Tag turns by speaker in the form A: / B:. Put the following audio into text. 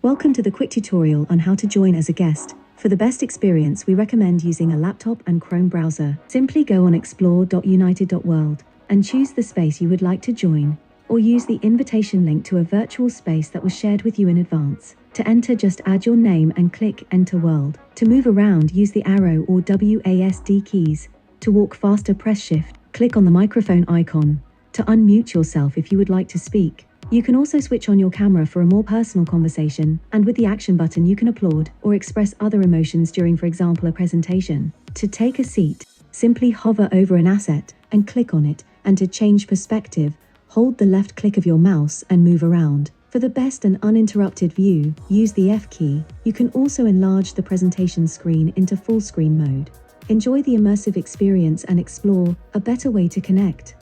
A: Welcome to the quick tutorial on how to join as a guest. For the best experience, we recommend using a laptop and Chrome browser. Simply go on explore.unyted.world and choose the space you would like to join, or use the invitation link to a virtual space that was shared with you in advance. To enter, just add your name and click Enter World. To move around, use the arrow or WASD keys. To walk faster, press Shift. Click on the microphone icon to unmute yourself if you would like to speak. You can also switch on your camera for a more personal conversation, and with the action button you can applaud or express other emotions during, for example, a presentation. To take a seat, simply hover over an asset and click on it, and to change perspective, hold the left click of your mouse and move around. For the best and uninterrupted view, use the F key. You can also enlarge the presentation screen into full screen mode. Enjoy the immersive experience and explore a better way to connect.